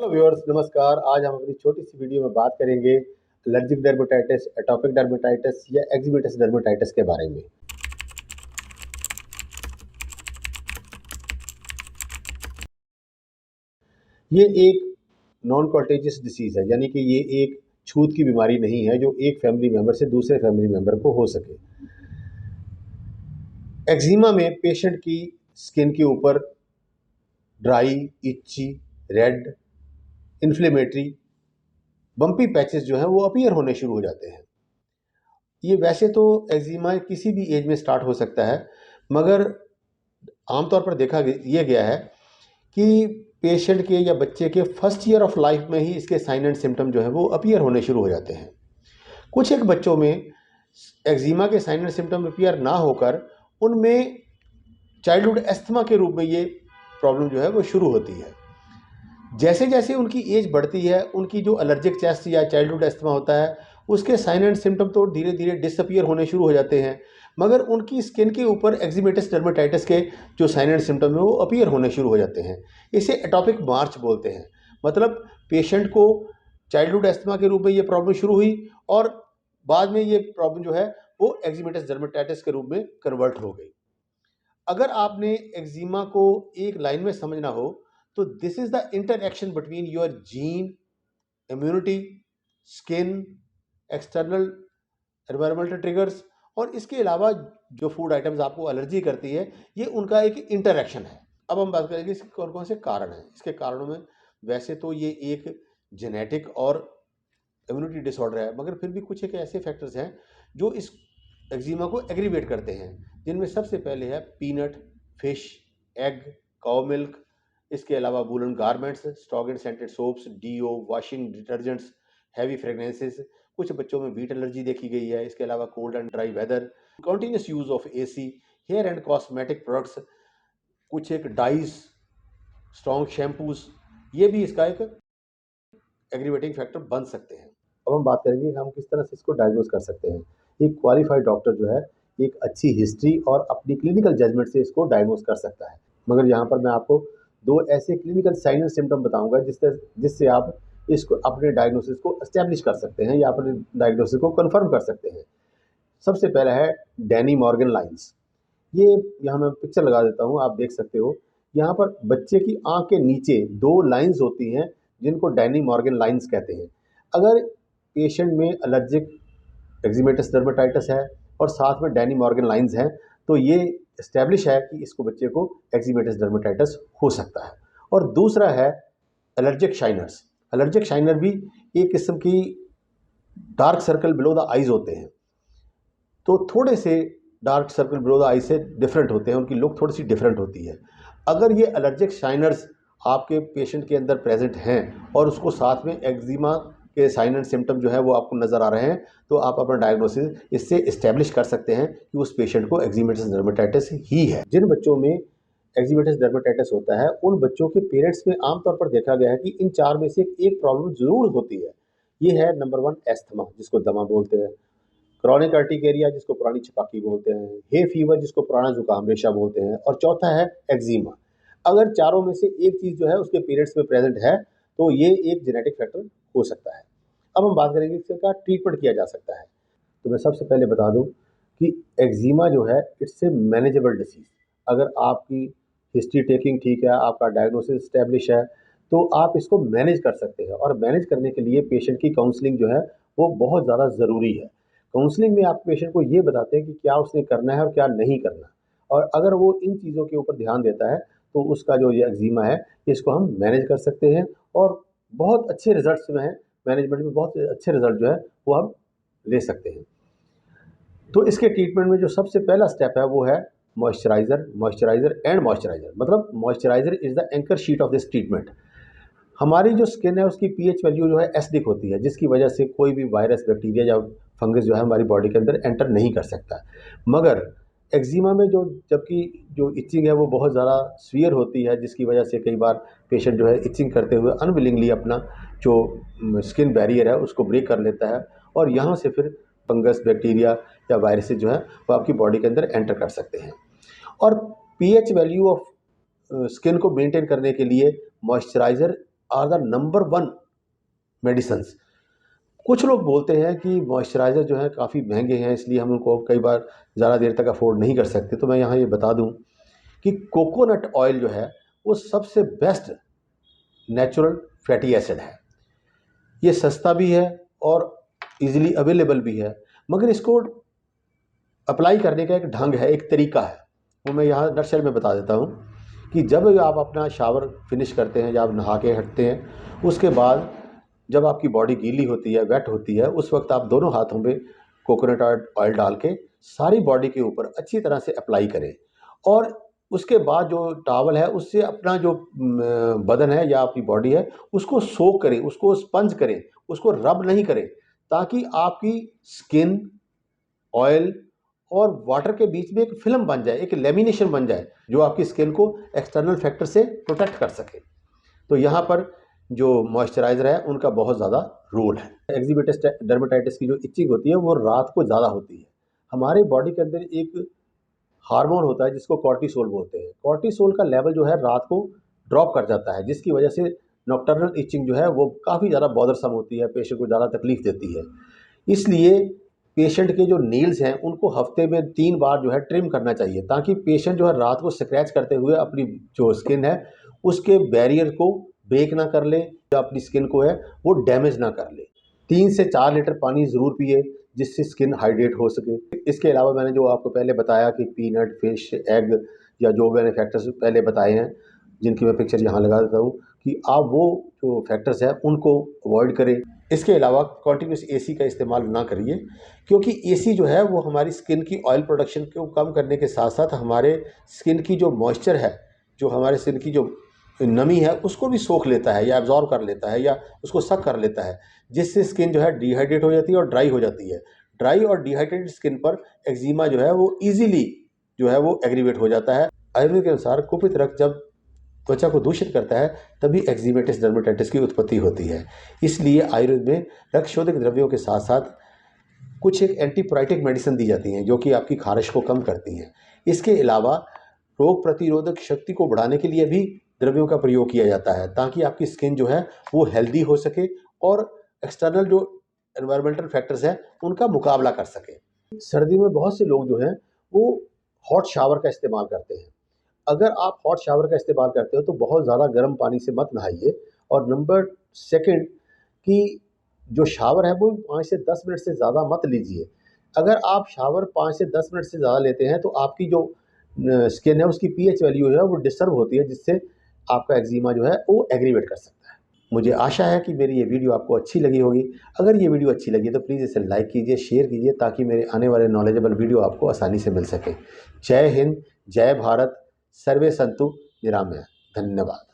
Hello viewers, नमस्कार। आज हम अपनी छोटी सी वीडियो में बात करेंगे एलर्जिक डर्मेटाइटिस, एटोपिक डर्मेटाइटिस या एक्जिमेटस डर्मेटाइटिस के बारे में। ये एक नॉन कॉन्टेजियस डिसीज़ है, यानी कि ये एक छूत की बीमारी नहीं है जो एक फैमिली मेम्बर से दूसरे फैमिली मेम्बर को हो सके। एक्जिमा में पेशेंट की स्किन के ऊपर ड्राई, इच्ची, रेड, इन्फ्लेमेटरी, बम्पी पैचेस जो है वो अपीयर होने शुरू हो जाते हैं। ये वैसे तो एक्जिमा किसी भी एज में स्टार्ट हो सकता है, मगर आमतौर पर देखा ये गया है कि पेशेंट के या बच्चे के फर्स्ट ईयर ऑफ लाइफ में ही इसके साइन एंड सिम्टम जो है वो अपीयर होने शुरू हो जाते हैं। कुछ एक बच्चों में एक्जिमा के साइन एंड सिम्टम अपीयर ना होकर उनमें चाइल्डहुड एस्थमा के रूप में ये प्रॉब्लम जो है वो शुरू होती है। जैसे जैसे उनकी एज बढ़ती है, उनकी जो एलर्जिक चेस्ट या चाइल्डहुड एस्थमा होता है उसके साइन एंड सिम्टम तो धीरे धीरे डिसअपीयर होने शुरू हो जाते हैं, मगर उनकी स्किन के ऊपर एक्जिमेटस डर्मेटाइटिस के जो साइन एंड सिम्टम है वो अपीयर होने शुरू हो जाते हैं। इसे एटोपिक मार्च बोलते हैं। मतलब पेशेंट को चाइल्डहुड एस्थमा के रूप में ये प्रॉब्लम शुरू हुई और बाद में ये प्रॉब्लम जो है वो एक्जिमेटस डर्मेटाइटिस के रूप में कन्वर्ट हो गई। अगर आपने एक्जिमा को एक लाइन में समझना हो तो this is the interaction between your gene, immunity, skin, external environmental triggers और इसके अलावा जो फूड आइटम्स आपको एलर्जी करती है, ये उनका एक इंटरएक्शन है। अब हम बात करेंगे इसके कौन कौन से कारण हैं। इसके कारणों में वैसे तो ये एक जेनेटिक और इम्यूनिटी डिसऑर्डर है, मगर फिर भी कुछ एक ऐसे फैक्टर्स हैं जो इस एक्जिमा को एग्रीवेट करते हैं, जिनमें सबसे पहले है peanut, fish, egg, cow milk. इसके अलावा woollen garments, strong and scented soaps, deo, washing detergents, heavy fragrances. कुछ बच्चों में वीट एलर्जी देखी गई है। इसके अलावा cold and dry weather, continuous use of AC, hair and cosmetic products, कुछ एक डाइज, स्ट्रॉन्ग शैम्पूज, ये भी इसका एक एग्रीवेटिंग फैक्टर बन सकते हैं। अब हम बात करेंगे कि हम किस तरह से इसको डायग्नोज कर सकते हैं। एक क्वालिफाइड डॉक्टर जो है एक अच्छी हिस्ट्री और अपनी क्लिनिकल जजमेंट से इसको डायग्नोज कर सकता है, मगर यहाँ पर मैं आपको दो ऐसे क्लिनिकल साइन एंड सिम्टम बताऊंगा जिससे आप इसको अपने डायग्नोसिस को एस्टेब्लिश कर सकते हैं या अपने डायग्नोसिस को कंफर्म कर सकते हैं। सबसे पहला है डैनी मॉर्गन लाइंस। ये यहाँ मैं पिक्चर लगा देता हूँ, आप देख सकते हो। यहाँ पर बच्चे की आंख के नीचे दो लाइंस होती हैं जिनको डैनी मॉर्गन लाइंस कहते हैं। अगर पेशेंट में एलर्जिक एक्जिमेटस डर्मेटाइटिस है और साथ में डैनी मॉर्गन लाइंस हैं, तो ये इस्टेब्लिश है कि इसको बच्चे को एक्जिमेटस डर्मेटाइटिस हो सकता है। और दूसरा है एलर्जिक शाइनर्स। एलर्जिक शाइनर भी एक किस्म की dark circle below the eyes होते हैं, तो थोड़े से डार्क सर्कल बिलो द आई से डिफरेंट होते हैं, उनकी लुक थोड़ी सी डिफरेंट होती है। अगर ये एलर्जिक शाइनर्स आपके पेशेंट के अंदर प्रेजेंट हैं और उसको साथ में एक्जिमा के साइन एंड सिम्टम जो है वो आपको नज़र आ रहे हैं, तो आप अपना डायग्नोसिस इससे इस्टेब्लिश कर सकते हैं कि उस पेशेंट को एक्जिमेटस डर्मेटाइटिस ही है। जिन बच्चों में एक्जिमेटस डर्मेटाइटिस होता है उन बच्चों के पेरेंट्स में आमतौर पर देखा गया है कि इन चार में से एक प्रॉब्लम जरूर होती है। ये है नंबर 1 एस्थमा, जिसको दमा बोलते हैं, क्रॉनिक अर्टिकेरिया जिसको पुरानी छपाकी बोलते हैं, हे फीवर जिसको पुराना जुकाम रेशा बोलते हैं, और चौथा है एक्जिमा। अगर चारों में से एक चीज़ जो है उसके पेरेंट्स में प्रेजेंट है तो ये एक जेनेटिक फैक्टर हो सकता है। अब हम बात करेंगे इसका क्या ट्रीटमेंट किया जा सकता है। तो मैं सबसे पहले बता दूं कि एक्जिमा जो है इट्स ए मैनेजेबल डिसीज़। अगर आपकी हिस्ट्री टेकिंग ठीक है, आपका डायग्नोसिस इस्टेब्लिश है, तो आप इसको मैनेज कर सकते हैं। और मैनेज करने के लिए पेशेंट की काउंसलिंग जो है वो बहुत ज़्यादा ज़रूरी है। काउंसलिंग में आप पेशेंट को ये बताते हैं कि क्या उसने करना है और क्या नहीं करना, और अगर वो इन चीज़ों के ऊपर ध्यान देता है तो उसका जो ये एक्जिमा है इसको हम मैनेज कर सकते हैं और बहुत अच्छे रिजल्ट्स में है, मैनेजमेंट में बहुत अच्छे रिजल्ट जो है वो हम ले सकते हैं। तो इसके ट्रीटमेंट में जो सबसे पहला स्टेप है वो है मॉइस्चराइज़र, मॉइस्चराइज़र एंड मॉइस्चराइज़र। मतलब moisturiser is the anchor sheet of this treatment. हमारी जो स्किन है उसकी पीएच वैल्यू जो है एसिडिक होती है, जिसकी वजह से कोई भी वायरस, बैक्टीरिया या फंगस जो है हमारी बॉडी के अंदर एंटर नहीं कर सकता। मगर एक्जिमा में जबकि जो इचिंग है वो बहुत ज़्यादा सीवियर होती है, जिसकी वजह से कई बार पेशेंट जो है इचिंग करते हुए अनविलिंगली अपना जो स्किन बैरियर है उसको ब्रेक कर लेता है, और यहाँ से फिर फंगस, बैक्टीरिया या वायरसेस जो है वो आपकी बॉडी के अंदर एंटर कर सकते हैं। और पीएच वैल्यू ऑफ स्किन को मेंटेन करने के लिए moisturiser are the number 1 medicines. कुछ लोग बोलते हैं कि मॉइस्चराइज़र जो है काफ़ी महंगे हैं, इसलिए हम उनको कई बार ज़्यादा देर तक अफोर्ड नहीं कर सकते। तो मैं यहाँ ये बता दूँ कि कोकोनट ऑयल जो है वो सबसे बेस्ट नेचुरल फैटी एसिड है। ये सस्ता भी है और इजीली अवेलेबल भी है, मगर इसको अप्लाई करने का एक ढंग है, एक तरीका है, वो मैं यहाँ नटशेल में बता देता हूँ कि जब आप अपना शावर फिनिश करते हैं या आप नहा के हटते हैं, उसके बाद जब आपकी बॉडी गीली होती है, वेट होती है, उस वक्त आप दोनों हाथों में कोकोनट ऑयल डाल के सारी बॉडी के ऊपर अच्छी तरह से अप्लाई करें और उसके बाद जो टॉवल है उससे अपना जो बदन है या अपनी बॉडी है उसको सोक करें, उसको स्पंज करें, उसको रब नहीं करें, ताकि आपकी स्किन, ऑयल और वाटर के बीच में एक फिल्म बन जाए, एक लेमिनेशन बन जाए, जो आपकी स्किन को एक्सटर्नल फैक्टर से प्रोटेक्ट कर सके। तो यहाँ पर जो मॉइस्चराइज़र है उनका बहुत ज़्यादा रोल है। एक्जिमेटस डर्मेटाइटिस की जो इचिंग होती है वो रात को ज़्यादा होती है। हमारे बॉडी के अंदर एक हार्मोन होता है जिसको कॉर्टिसोल बोलते हैं। कॉर्टिसोल का लेवल जो है रात को ड्रॉप कर जाता है, जिसकी वजह से नॉक्टर्नल इचिंग जो है वो काफ़ी ज़्यादा बॉदरसम होती है, पेशेंट को ज़्यादा तकलीफ देती है। इसलिए पेशेंट के जो नील्स हैं उनको हफ्ते में 3 बार जो है ट्रिम करना चाहिए, ताकि पेशेंट जो है रात को स्क्रैच करते हुए अपनी जो स्किन है उसके बैरियर को ब्रेक ना कर ले, या अपनी स्किन को है वो डैमेज ना कर ले। 3 से 4 लीटर पानी ज़रूर पिए जिससे स्किन हाइड्रेट हो सके। इसके अलावा मैंने जो आपको पहले बताया कि पीनट, फिश, एग या जो मैंने फैक्टर्स पहले बताए हैं, जिनकी मैं पिक्चर यहाँ लगा देता हूँ, कि आप वो जो फैक्टर्स हैं उनको अवॉइड करें। इसके अलावा कॉन्टिन्यूस एसी का इस्तेमाल ना करिए, क्योंकि एसी जो है वो हमारी स्किन की ऑयल प्रोडक्शन को कम करने के साथ साथ हमारे स्किन की जो मॉइस्चर है, जो हमारे स्किन की जो नमी है उसको भी सोख लेता है या एब्जॉर्ब कर लेता है या उसको सक कर लेता है, जिससे स्किन जो है डिहाइड्रेट हो जाती है और ड्राई हो जाती है। ड्राई और डिहाइड्रेटेड स्किन पर एक्जिमा जो है वो ईजिली जो है वो एग्रीवेट हो जाता है। आयुर्वेद के अनुसार कुपित रक्त जब त्वचा को दूषित करता है तभी एक्जिमेटिस डर्मेटाइटिस की उत्पत्ति होती है। इसलिए आयुर्वेद में रक्त शोधक द्रव्यों के साथ साथ कुछ एक एंटीप्राइटिक मेडिसिन दी जाती हैं जो कि आपकी खारिश को कम करती हैं। इसके अलावा रोग प्रतिरोधक शक्ति को बढ़ाने के लिए भी द्रव्यों का प्रयोग किया जाता है, ताकि आपकी स्किन जो है वो हेल्दी हो सके और एक्सटर्नल जो एनवायरमेंटल फैक्टर्स हैं उनका मुकाबला कर सके। सर्दी में बहुत से लोग जो हैं वो हॉट शावर का इस्तेमाल करते हैं। अगर आप हॉट शावर का इस्तेमाल करते हो तो बहुत ज़्यादा गर्म पानी से मत नहाइए। और नंबर सेकंड कि जो शावर है वो 5 से 10 मिनट से ज़्यादा मत लीजिए। अगर आप शावर 5 से 10 मिनट से ज़्यादा लेते हैं तो आपकी जो स्किन है उसकी पीएच वैल्यू है वो डिस्टर्ब होती है, जिससे आपका एक्जिमा जो है वो एग्रीवेट कर सकता है। मुझे आशा है कि मेरी ये वीडियो आपको अच्छी लगी होगी। अगर ये वीडियो अच्छी लगी तो प्लीज़ इसे लाइक कीजिए, शेयर कीजिए, ताकि मेरे आने वाले नॉलेजेबल वीडियो आपको आसानी से मिल सके। जय हिंद, जय भारत, सर्वे संतु निरामया। धन्यवाद।